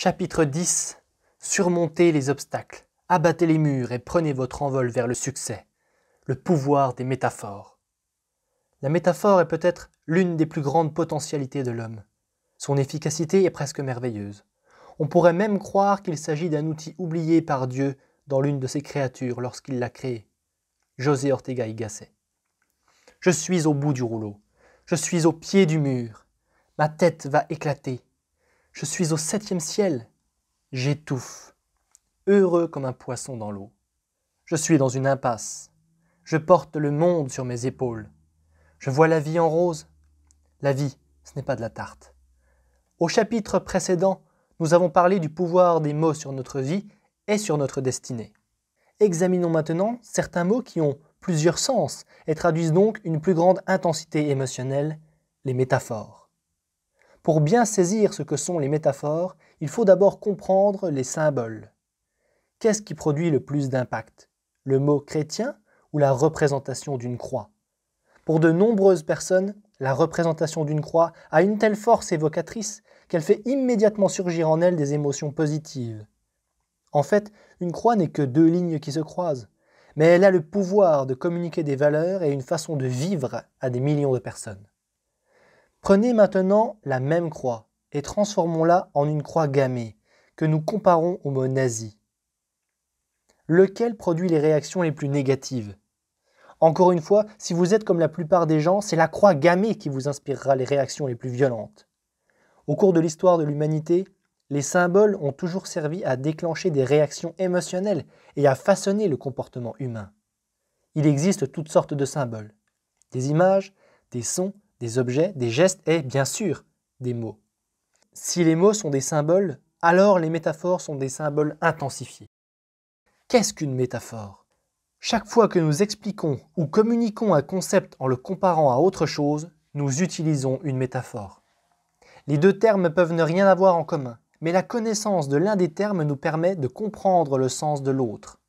Chapitre 10. Surmontez les obstacles, abattez les murs et prenez votre envol vers le succès. Le pouvoir des métaphores. La métaphore est peut-être l'une des plus grandes potentialités de l'homme. Son efficacité est presque merveilleuse. On pourrait même croire qu'il s'agit d'un outil oublié par Dieu dans l'une de ses créatures lorsqu'il l'a créée. José Ortega y Gasset. Je suis au bout du rouleau. Je suis au pied du mur. Ma tête va éclater. Je suis au 7e ciel. J'étouffe. Heureux comme un poisson dans l'eau. Je suis dans une impasse. Je porte le monde sur mes épaules. Je vois la vie en rose. La vie, ce n'est pas de la tarte. Au chapitre précédent, nous avons parlé du pouvoir des mots sur notre vie et sur notre destinée. Examinons maintenant certains mots qui ont plusieurs sens et traduisent donc une plus grande intensité émotionnelle, les métaphores. Pour bien saisir ce que sont les métaphores, il faut d'abord comprendre les symboles. Qu'est-ce qui produit le plus d'impact? Le mot chrétien ou la représentation d'une croix? Pour de nombreuses personnes, la représentation d'une croix a une telle force évocatrice qu'elle fait immédiatement surgir en elles des émotions positives. En fait, une croix n'est que deux lignes qui se croisent, mais elle a le pouvoir de communiquer des valeurs et une façon de vivre à des millions de personnes. Prenez maintenant la même croix et transformons-la en une croix gammée que nous comparons au mot nazi. Lequel produit les réactions les plus négatives? Encore une fois, si vous êtes comme la plupart des gens, c'est la croix gammée qui vous inspirera les réactions les plus violentes. Au cours de l'histoire de l'humanité, les symboles ont toujours servi à déclencher des réactions émotionnelles et à façonner le comportement humain. Il existe toutes sortes de symboles. Des images, des sons, des objets, des gestes et, bien sûr, des mots. Si les mots sont des symboles, alors les métaphores sont des symboles intensifiés. Qu'est-ce qu'une métaphore? Chaque fois que nous expliquons ou communiquons un concept en le comparant à autre chose, nous utilisons une métaphore. Les deux termes peuvent ne rien avoir en commun, mais la connaissance de l'un des termes nous permet de comprendre le sens de l'autre.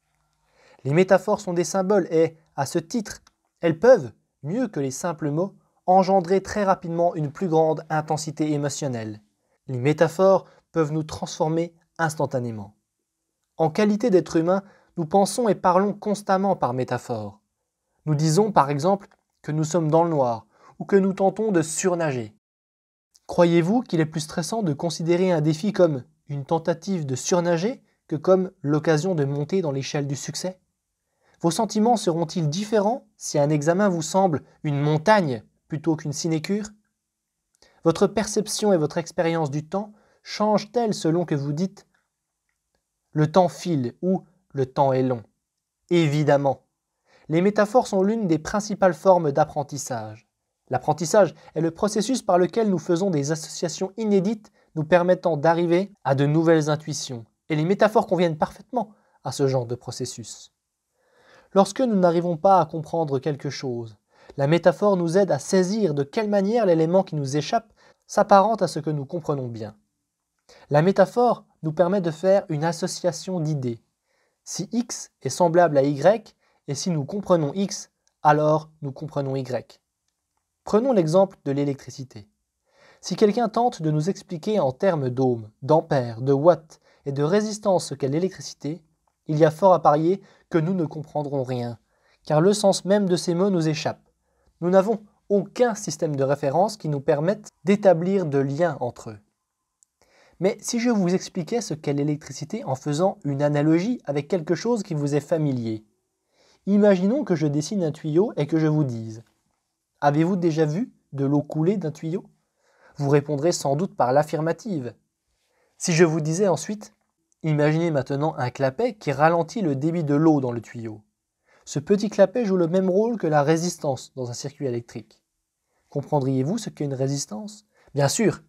Les métaphores sont des symboles et, à ce titre, elles peuvent, mieux que les simples mots, engendrer très rapidement une plus grande intensité émotionnelle. Les métaphores peuvent nous transformer instantanément. En qualité d'être humain, nous pensons et parlons constamment par métaphore. Nous disons par exemple que nous sommes dans le noir ou que nous tentons de surnager. Croyez-vous qu'il est plus stressant de considérer un défi comme une tentative de surnager que comme l'occasion de monter dans l'échelle du succès? Vos sentiments seront-ils différents si un examen vous semble une montagne plutôt qu'une sinécure? Votre perception et votre expérience du temps changent-elles selon que vous dites « le temps file » ou « le temps est long ». Évidemment. Les métaphores sont l'une des principales formes d'apprentissage. L'apprentissage est le processus par lequel nous faisons des associations inédites nous permettant d'arriver à de nouvelles intuitions. Et les métaphores conviennent parfaitement à ce genre de processus. Lorsque nous n'arrivons pas à comprendre quelque chose, la métaphore nous aide à saisir de quelle manière l'élément qui nous échappe s'apparente à ce que nous comprenons bien. La métaphore nous permet de faire une association d'idées. Si X est semblable à Y, et si nous comprenons X, alors nous comprenons Y. Prenons l'exemple de l'électricité. Si quelqu'un tente de nous expliquer en termes d'ohms, d'ampères, de watts et de résistance ce qu'est l'électricité, il y a fort à parier que nous ne comprendrons rien, car le sens même de ces mots nous échappe. Nous n'avons aucun système de référence qui nous permette d'établir de liens entre eux. Mais si je vous expliquais ce qu'est l'électricité en faisant une analogie avec quelque chose qui vous est familier, imaginons que je dessine un tuyau et que je vous dise « Avez-vous déjà vu de l'eau couler d'un tuyau ?» Vous répondrez sans doute par l'affirmative. Si je vous disais ensuite « Imaginez maintenant un clapet qui ralentit le débit de l'eau dans le tuyau. » Ce petit clapet joue le même rôle que la résistance dans un circuit électrique. Comprendriez-vous ce qu'est une résistance? Bien sûr,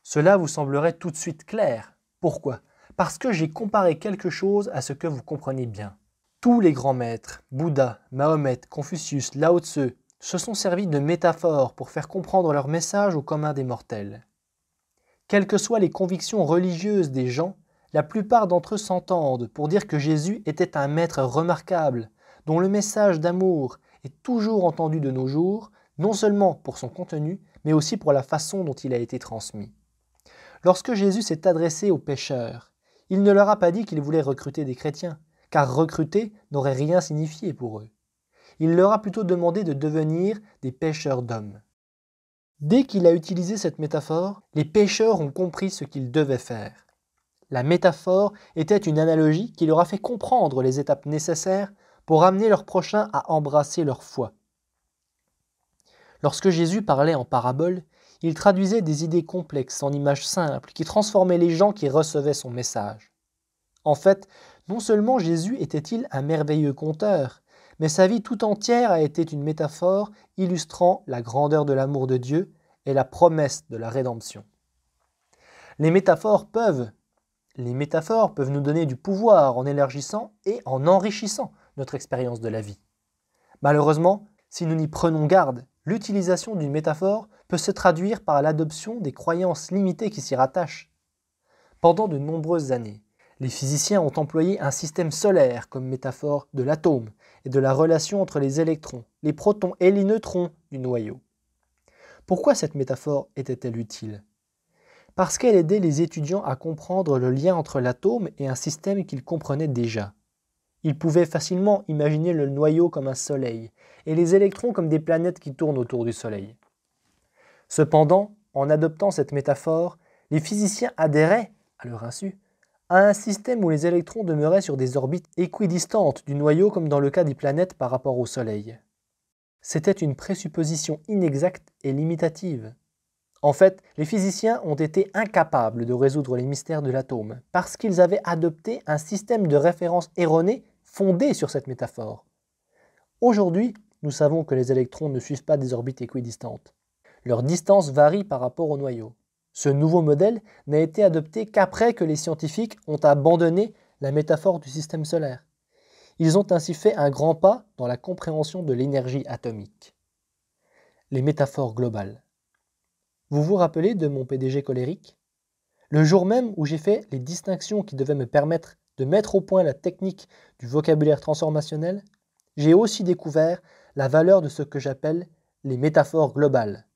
cela vous semblerait tout de suite clair. Pourquoi? Parce que j'ai comparé quelque chose à ce que vous comprenez bien. Tous les grands maîtres, Bouddha, Mahomet, Confucius, Lao Tse, se sont servis de métaphores pour faire comprendre leur message au commun des mortels. Quelles que soient les convictions religieuses des gens, la plupart d'entre eux s'entendent pour dire que Jésus était un maître remarquable, dont le message d'amour est toujours entendu de nos jours, non seulement pour son contenu, mais aussi pour la façon dont il a été transmis. Lorsque Jésus s'est adressé aux pécheurs, il ne leur a pas dit qu'il voulait recruter des chrétiens, car recruter n'aurait rien signifié pour eux. Il leur a plutôt demandé de devenir des pêcheurs d'hommes. Dès qu'il a utilisé cette métaphore, les pêcheurs ont compris ce qu'ils devaient faire. La métaphore était une analogie qui leur a fait comprendre les étapes nécessaires pour amener leurs prochains à embrasser leur foi. Lorsque Jésus parlait en parabole, il traduisait des idées complexes en images simples qui transformaient les gens qui recevaient son message. En fait, non seulement Jésus était-il un merveilleux conteur, mais sa vie tout entière a été une métaphore illustrant la grandeur de l'amour de Dieu et la promesse de la rédemption. Les métaphores peuvent nous donner du pouvoir en élargissant et en enrichissant notre expérience de la vie. Malheureusement, si nous n'y prenons garde, l'utilisation d'une métaphore peut se traduire par l'adoption des croyances limitées qui s'y rattachent. Pendant de nombreuses années, les physiciens ont employé un système solaire comme métaphore de l'atome et de la relation entre les électrons, les protons et les neutrons du noyau. Pourquoi cette métaphore était-elle utile ? Parce qu'elle aidait les étudiants à comprendre le lien entre l'atome et un système qu'ils comprenaient déjà. Ils pouvaient facilement imaginer le noyau comme un soleil et les électrons comme des planètes qui tournent autour du soleil. Cependant, en adoptant cette métaphore, les physiciens adhéraient, à leur insu, à un système où les électrons demeuraient sur des orbites équidistantes du noyau comme dans le cas des planètes par rapport au Soleil. C'était une présupposition inexacte et limitative. En fait, les physiciens ont été incapables de résoudre les mystères de l'atome parce qu'ils avaient adopté un système de référence erroné fondé sur cette métaphore. Aujourd'hui, nous savons que les électrons ne suivent pas des orbites équidistantes. Leur distance varie par rapport au noyau. Ce nouveau modèle n'a été adopté qu'après que les scientifiques ont abandonné la métaphore du système solaire. Ils ont ainsi fait un grand pas dans la compréhension de l'énergie atomique. Les métaphores globales. Vous vous rappelez de mon PDG colérique ? Le jour même où j'ai fait les distinctions qui devaient me permettre de mettre au point la technique du vocabulaire transformationnel, j'ai aussi découvert la valeur de ce que j'appelle les métaphores globales.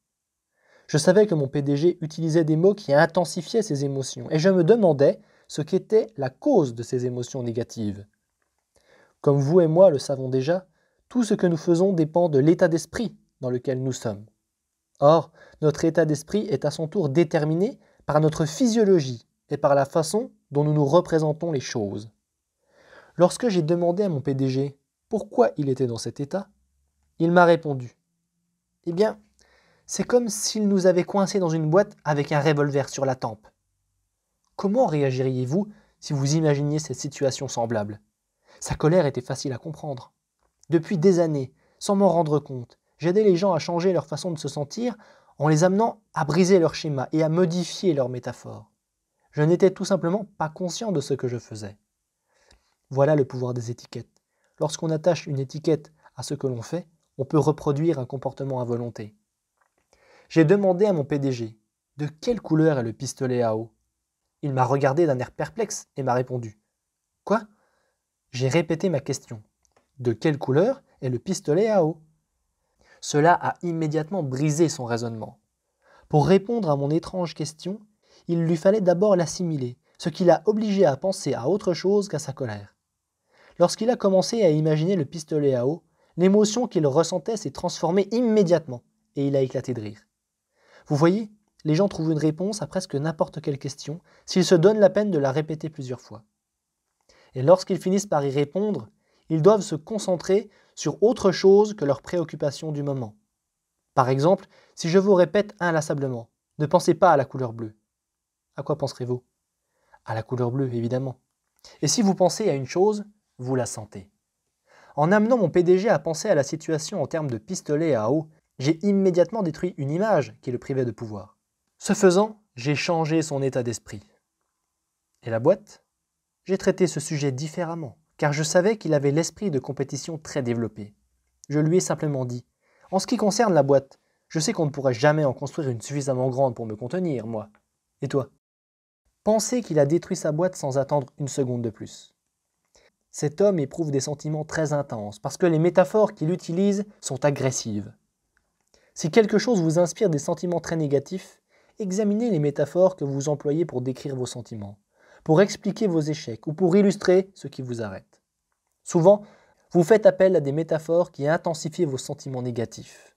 Je savais que mon PDG utilisait des mots qui intensifiaient ses émotions et je me demandais ce qu'était la cause de ces émotions négatives. Comme vous et moi le savons déjà, tout ce que nous faisons dépend de l'état d'esprit dans lequel nous sommes. Or, notre état d'esprit est à son tour déterminé par notre physiologie et par la façon dont nous nous représentons les choses. Lorsque j'ai demandé à mon PDG pourquoi il était dans cet état, il m'a répondu « Eh bien, c'est comme s'il nous avait coincés dans une boîte avec un revolver sur la tempe. » Comment réagiriez-vous si vous imaginiez cette situation semblable ? Sa colère était facile à comprendre. Depuis des années, sans m'en rendre compte, j'aidais les gens à changer leur façon de se sentir en les amenant à briser leur schéma et à modifier leur métaphore. Je n'étais tout simplement pas conscient de ce que je faisais. Voilà le pouvoir des étiquettes. Lorsqu'on attache une étiquette à ce que l'on fait, on peut reproduire un comportement à volonté. J'ai demandé à mon PDG « De quelle couleur est le pistolet à eau ?» Il m'a regardé d'un air perplexe et m'a répondu « Quoi ?» J'ai répété ma question « De quelle couleur est le pistolet à eau ?» Cela a immédiatement brisé son raisonnement. Pour répondre à mon étrange question, il lui fallait d'abord l'assimiler, ce qui l'a obligé à penser à autre chose qu'à sa colère. Lorsqu'il a commencé à imaginer le pistolet à eau, l'émotion qu'il ressentait s'est transformée immédiatement et il a éclaté de rire. Vous voyez, les gens trouvent une réponse à presque n'importe quelle question s'ils se donnent la peine de la répéter plusieurs fois. Et lorsqu'ils finissent par y répondre, ils doivent se concentrer sur autre chose que leurs préoccupations du moment. Par exemple, si je vous répète inlassablement, ne pensez pas à la couleur bleue. À quoi penserez-vous ? À la couleur bleue, évidemment. Et si vous pensez à une chose, vous la sentez. En amenant mon PDG à penser à la situation en termes de pistolet à eau, j'ai immédiatement détruit une image qui le privait de pouvoir. Ce faisant, j'ai changé son état d'esprit. Et la boîte ? J'ai traité ce sujet différemment, car je savais qu'il avait l'esprit de compétition très développé. Je lui ai simplement dit « En ce qui concerne la boîte, je sais qu'on ne pourrait jamais en construire une suffisamment grande pour me contenir, moi. Et toi ?» Pensez qu'il a détruit sa boîte sans attendre une seconde de plus. Cet homme éprouve des sentiments très intenses parce que les métaphores qu'il utilise sont agressives. Si quelque chose vous inspire des sentiments très négatifs, examinez les métaphores que vous employez pour décrire vos sentiments, pour expliquer vos échecs ou pour illustrer ce qui vous arrête. Souvent, vous faites appel à des métaphores qui intensifient vos sentiments négatifs.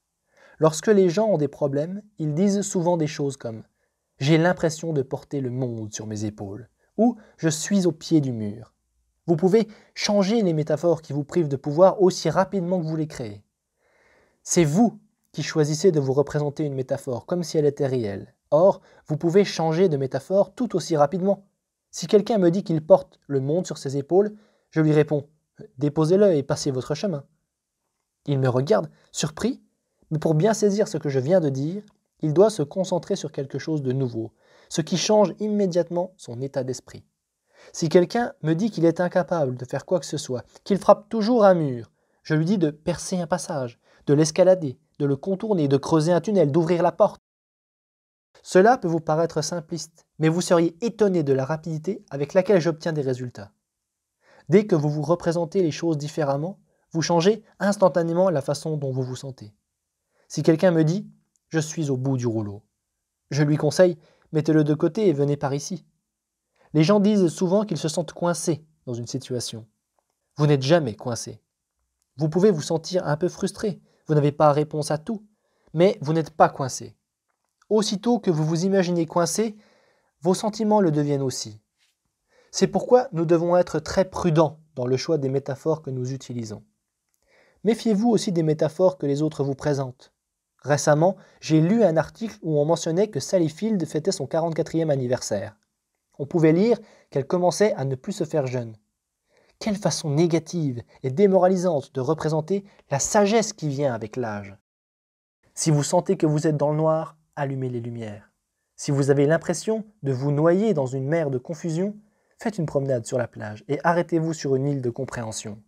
Lorsque les gens ont des problèmes, ils disent souvent des choses comme « j'ai l'impression de porter le monde sur mes épaules » ou « je suis au pied du mur ». Vous pouvez changer les métaphores qui vous privent de pouvoir aussi rapidement que vous les créez. C'est vous qui choisissez de vous représenter une métaphore comme si elle était réelle. Or, vous pouvez changer de métaphore tout aussi rapidement. Si quelqu'un me dit qu'il porte le monde sur ses épaules, je lui réponds « déposez-le et passez votre chemin ». Il me regarde, surpris, mais pour bien saisir ce que je viens de dire, il doit se concentrer sur quelque chose de nouveau, ce qui change immédiatement son état d'esprit. Si quelqu'un me dit qu'il est incapable de faire quoi que ce soit, qu'il frappe toujours un mur, je lui dis de percer un passage, de l'escalader, de le contourner, de creuser un tunnel, d'ouvrir la porte. Cela peut vous paraître simpliste, mais vous seriez étonné de la rapidité avec laquelle j'obtiens des résultats. Dès que vous vous représentez les choses différemment, vous changez instantanément la façon dont vous vous sentez. Si quelqu'un me dit « je suis au bout du rouleau », je lui conseille « mettez-le de côté et venez par ici ». Les gens disent souvent qu'ils se sentent coincés dans une situation. Vous n'êtes jamais coincé. Vous pouvez vous sentir un peu frustré, vous n'avez pas réponse à tout, mais vous n'êtes pas coincé. Aussitôt que vous vous imaginez coincé, vos sentiments le deviennent aussi. C'est pourquoi nous devons être très prudents dans le choix des métaphores que nous utilisons. Méfiez-vous aussi des métaphores que les autres vous présentent. Récemment, j'ai lu un article où on mentionnait que Sally Field fêtait son 44e anniversaire. On pouvait lire qu'elle commençait à ne plus se faire jeune. Quelle façon négative et démoralisante de représenter la sagesse qui vient avec l'âge. Si vous sentez que vous êtes dans le noir, allumez les lumières. Si vous avez l'impression de vous noyer dans une mer de confusion, faites une promenade sur la plage et arrêtez-vous sur une île de compréhension.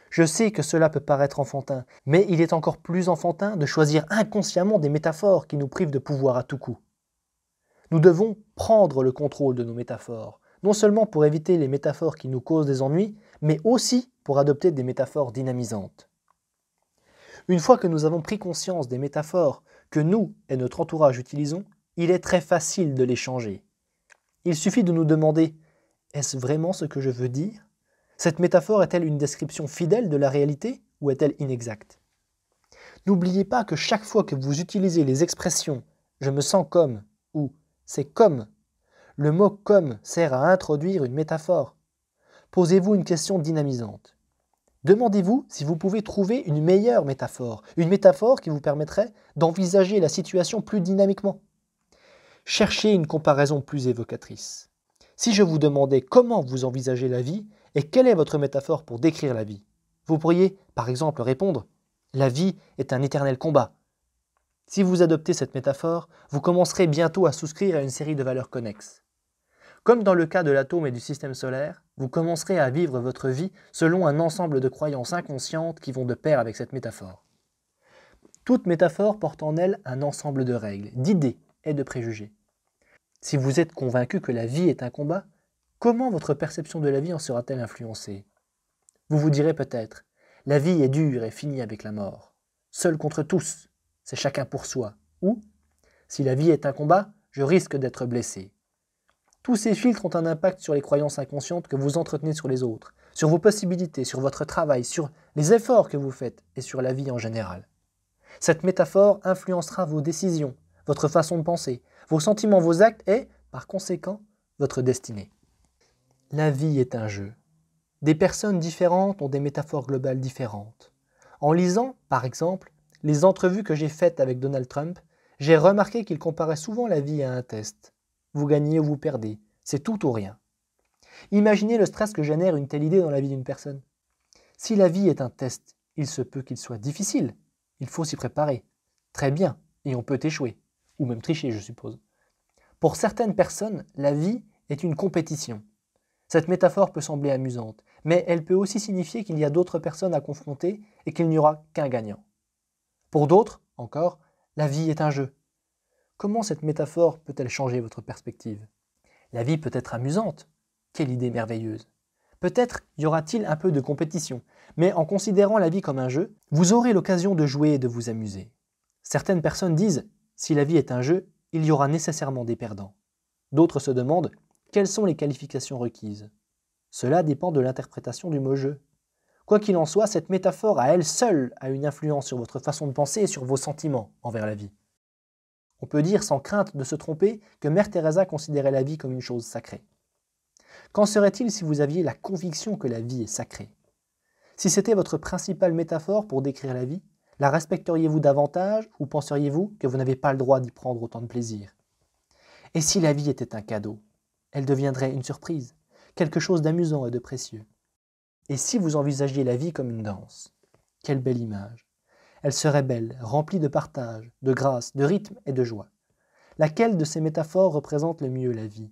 Je sais que cela peut paraître enfantin, mais il est encore plus enfantin de choisir inconsciemment des métaphores qui nous privent de pouvoir à tout coup. Nous devons prendre le contrôle de nos métaphores, non seulement pour éviter les métaphores qui nous causent des ennuis, mais aussi pour adopter des métaphores dynamisantes. Une fois que nous avons pris conscience des métaphores que nous et notre entourage utilisons, il est très facile de les changer. Il suffit de nous demander « est-ce vraiment ce que je veux dire ? Cette métaphore est-elle une description fidèle de la réalité ou est-elle inexacte ?» N'oubliez pas que chaque fois que vous utilisez les expressions « je me sens comme » ou « c'est comme », le mot « comme » sert à introduire une métaphore. Posez-vous une question dynamisante. Demandez-vous si vous pouvez trouver une meilleure métaphore, une métaphore qui vous permettrait d'envisager la situation plus dynamiquement. Cherchez une comparaison plus évocatrice. Si je vous demandais comment vous envisagez la vie et quelle est votre métaphore pour décrire la vie, vous pourriez, par exemple, répondre « La vie est un éternel combat ». Si vous adoptez cette métaphore, vous commencerez bientôt à souscrire à une série de valeurs connexes. Comme dans le cas de l'atome et du système solaire, vous commencerez à vivre votre vie selon un ensemble de croyances inconscientes qui vont de pair avec cette métaphore. Toute métaphore porte en elle un ensemble de règles, d'idées et de préjugés. Si vous êtes convaincu que la vie est un combat, comment votre perception de la vie en sera-t-elle influencée? Vous vous direz peut-être « La vie est dure et finit avec la mort. Seul contre tous, c'est chacun pour soi. » Ou « Si la vie est un combat, je risque d'être blessé. » Tous ces filtres ont un impact sur les croyances inconscientes que vous entretenez sur les autres, sur vos possibilités, sur votre travail, sur les efforts que vous faites et sur la vie en général. Cette métaphore influencera vos décisions, votre façon de penser, vos sentiments, vos actes et, par conséquent, votre destinée. La vie est un jeu. Des personnes différentes ont des métaphores globales différentes. En lisant, par exemple, les entrevues que j'ai faites avec Donald Trump, j'ai remarqué qu'il comparait souvent la vie à un test. Vous gagnez ou vous perdez, c'est tout ou rien. Imaginez le stress que génère une telle idée dans la vie d'une personne. Si la vie est un test, il se peut qu'il soit difficile. Il faut s'y préparer. Très bien, et on peut échouer. Ou même tricher, je suppose. Pour certaines personnes, la vie est une compétition. Cette métaphore peut sembler amusante, mais elle peut aussi signifier qu'il y a d'autres personnes à confronter et qu'il n'y aura qu'un gagnant. Pour d'autres, encore, la vie est un jeu. Comment cette métaphore peut-elle changer votre perspective? La vie peut être amusante. Quelle idée merveilleuse! Peut-être y aura-t-il un peu de compétition, mais en considérant la vie comme un jeu, vous aurez l'occasion de jouer et de vous amuser. Certaines personnes disent « si la vie est un jeu, il y aura nécessairement des perdants. D'autres se demandent quelles sont les qualifications requises. Cela dépend de l'interprétation du mot « jeu ». Quoi qu'il en soit, cette métaphore à elle seule a une influence sur votre façon de penser et sur vos sentiments envers la vie. On peut dire sans crainte de se tromper que Mère Teresa considérait la vie comme une chose sacrée. Qu'en serait-il si vous aviez la conviction que la vie est sacrée? Si c'était votre principale métaphore pour décrire la vie, la respecteriez-vous davantage ou penseriez-vous que vous n'avez pas le droit d'y prendre autant de plaisir? Et si la vie était un cadeau? Elle deviendrait une surprise, quelque chose d'amusant et de précieux. Et si vous envisagiez la vie comme une danse? Quelle belle image! Elle serait belle, remplie de partage, de grâce, de rythme et de joie. Laquelle de ces métaphores représente le mieux la vie?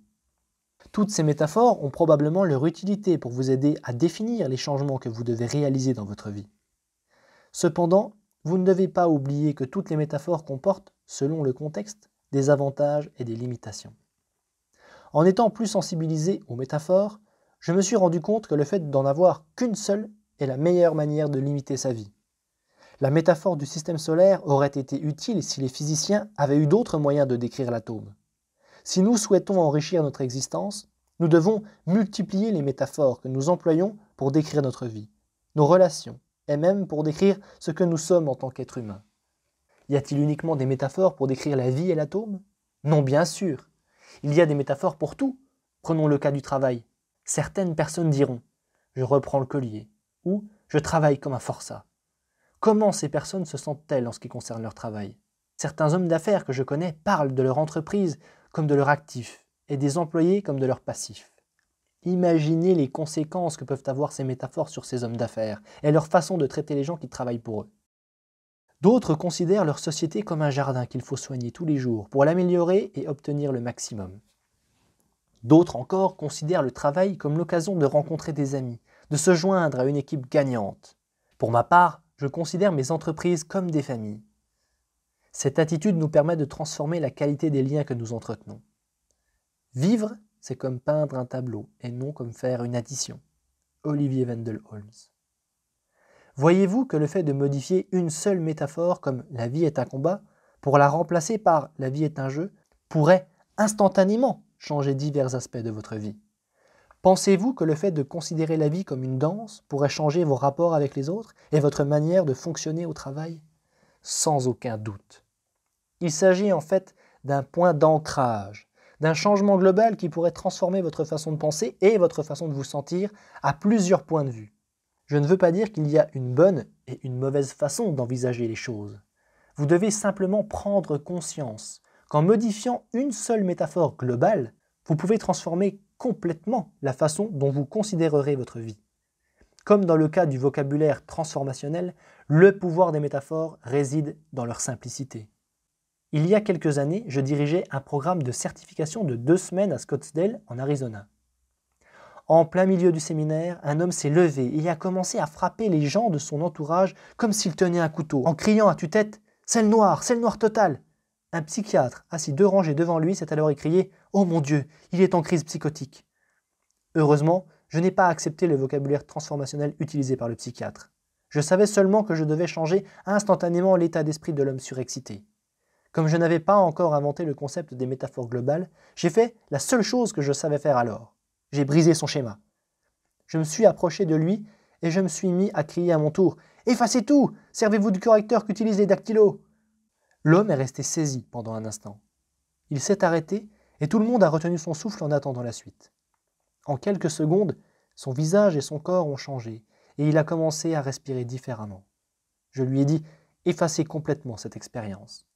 Toutes ces métaphores ont probablement leur utilité pour vous aider à définir les changements que vous devez réaliser dans votre vie. Cependant, vous ne devez pas oublier que toutes les métaphores comportent, selon le contexte, des avantages et des limitations. En étant plus sensibilisé aux métaphores, je me suis rendu compte que le fait d'en avoir qu'une seule est la meilleure manière de limiter sa vie. La métaphore du système solaire aurait été utile si les physiciens avaient eu d'autres moyens de décrire l'atome. Si nous souhaitons enrichir notre existence, nous devons multiplier les métaphores que nous employons pour décrire notre vie, nos relations, et même pour décrire ce que nous sommes en tant qu'êtres humains. Y a-t-il uniquement des métaphores pour décrire la vie et l'atome? Non, bien sûr. Il y a des métaphores pour tout. Prenons le cas du travail. Certaines personnes diront « je reprends le collier » ou « je travaille comme un forçat ». Comment ces personnes se sentent-elles en ce qui concerne leur travail? Certains hommes d'affaires que je connais parlent de leur entreprise comme de leur actif et des employés comme de leur passif. Imaginez les conséquences que peuvent avoir ces métaphores sur ces hommes d'affaires et leur façon de traiter les gens qui travaillent pour eux. D'autres considèrent leur société comme un jardin qu'il faut soigner tous les jours pour l'améliorer et obtenir le maximum. D'autres encore considèrent le travail comme l'occasion de rencontrer des amis, de se joindre à une équipe gagnante. Pour ma part, je considère mes entreprises comme des familles. Cette attitude nous permet de transformer la qualité des liens que nous entretenons. Vivre, c'est comme peindre un tableau et non comme faire une addition. Olivier Wendell Holmes. Voyez-vous que le fait de modifier une seule métaphore comme « la vie est un combat » pour la remplacer par « la vie est un jeu » pourrait instantanément changer divers aspects de votre vie? Pensez-vous que le fait de considérer la vie comme une danse pourrait changer vos rapports avec les autres et votre manière de fonctionner au travail? Sans aucun doute. Il s'agit en fait d'un point d'ancrage, d'un changement global qui pourrait transformer votre façon de penser et votre façon de vous sentir à plusieurs points de vue. Je ne veux pas dire qu'il y a une bonne et une mauvaise façon d'envisager les choses. Vous devez simplement prendre conscience qu'en modifiant une seule métaphore globale, vous pouvez transformer complètement la façon dont vous considérerez votre vie. Comme dans le cas du vocabulaire transformationnel, le pouvoir des métaphores réside dans leur simplicité. Il y a quelques années, je dirigeais un programme de certification de 2 semaines à Scottsdale, en Arizona. En plein milieu du séminaire, un homme s'est levé et a commencé à frapper les gens de son entourage comme s'il tenait un couteau, en criant à tue-tête « c'est le noir total !» Un psychiatre, assis 2 rangées devant lui, s'est alors écrié « Oh mon Dieu, il est en crise psychotique !» Heureusement, je n'ai pas accepté le vocabulaire transformationnel utilisé par le psychiatre. Je savais seulement que je devais changer instantanément l'état d'esprit de l'homme surexcité. Comme je n'avais pas encore inventé le concept des métaphores globales, j'ai fait la seule chose que je savais faire alors. J'ai brisé son schéma. Je me suis approché de lui et je me suis mis à crier à mon tour « Effacez tout! Servez-vous du correcteur qu'utilisent les dactylos !» L'homme est resté saisi pendant un instant. Il s'est arrêté et tout le monde a retenu son souffle en attendant la suite. En quelques secondes, son visage et son corps ont changé et il a commencé à respirer différemment. Je lui ai dit « Effacez complètement cette expérience ».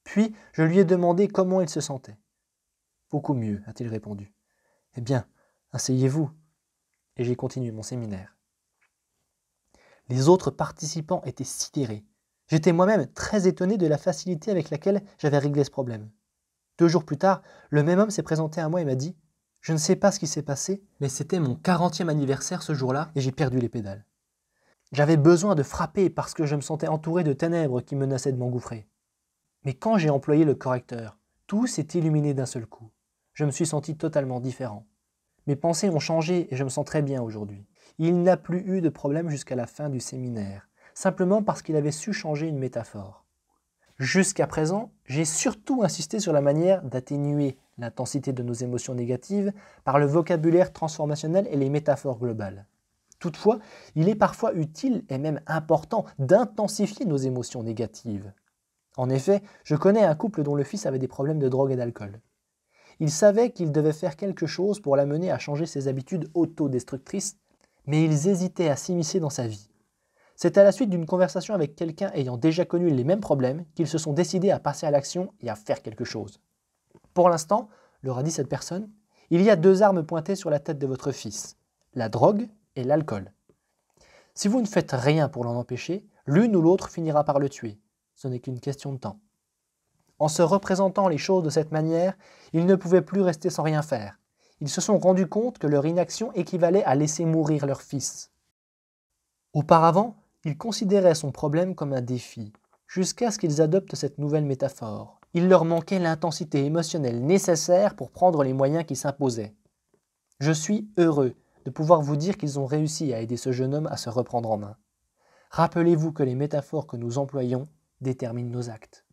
Puis, je lui ai demandé comment il se sentait. « Beaucoup mieux », a-t-il répondu. « Eh bien, asseyez-vous. » Et j'ai continué mon séminaire. Les autres participants étaient sidérés. J'étais moi-même très étonné de la facilité avec laquelle j'avais réglé ce problème. 2 jours plus tard, le même homme s'est présenté à moi et m'a dit « Je ne sais pas ce qui s'est passé, mais c'était mon 40e anniversaire ce jour-là et j'ai perdu les pédales. J'avais besoin de frapper parce que je me sentais entouré de ténèbres qui menaçaient de m'engouffrer. Mais quand j'ai employé le correcteur, tout s'est illuminé d'un seul coup. Je me suis senti totalement différent. Mes pensées ont changé et je me sens très bien aujourd'hui. Il n'a plus eu de problème jusqu'à la fin du séminaire, simplement parce qu'il avait su changer une métaphore. Jusqu'à présent, j'ai surtout insisté sur la manière d'atténuer l'intensité de nos émotions négatives par le vocabulaire transformationnel et les métaphores globales. Toutefois, il est parfois utile et même important d'intensifier nos émotions négatives. En effet, je connais un couple dont le fils avait des problèmes de drogue et d'alcool. Il savait qu'il devait faire quelque chose pour l'amener à changer ses habitudes autodestructrices, mais ils hésitaient à s'immiscer dans sa vie. C'est à la suite d'une conversation avec quelqu'un ayant déjà connu les mêmes problèmes qu'ils se sont décidés à passer à l'action et à faire quelque chose. Pour l'instant, leur a dit cette personne, il y a 2 armes pointées sur la tête de votre fils, la drogue et l'alcool. Si vous ne faites rien pour l'en empêcher, l'une ou l'autre finira par le tuer. Ce n'est qu'une question de temps. En se représentant les choses de cette manière, ils ne pouvaient plus rester sans rien faire. Ils se sont rendus compte que leur inaction équivalait à laisser mourir leur fils. Auparavant, ils considéraient son problème comme un défi, jusqu'à ce qu'ils adoptent cette nouvelle métaphore. Il leur manquait l'intensité émotionnelle nécessaire pour prendre les moyens qui s'imposaient. Je suis heureux de pouvoir vous dire qu'ils ont réussi à aider ce jeune homme à se reprendre en main. Rappelez-vous que les métaphores que nous employons déterminent nos actes.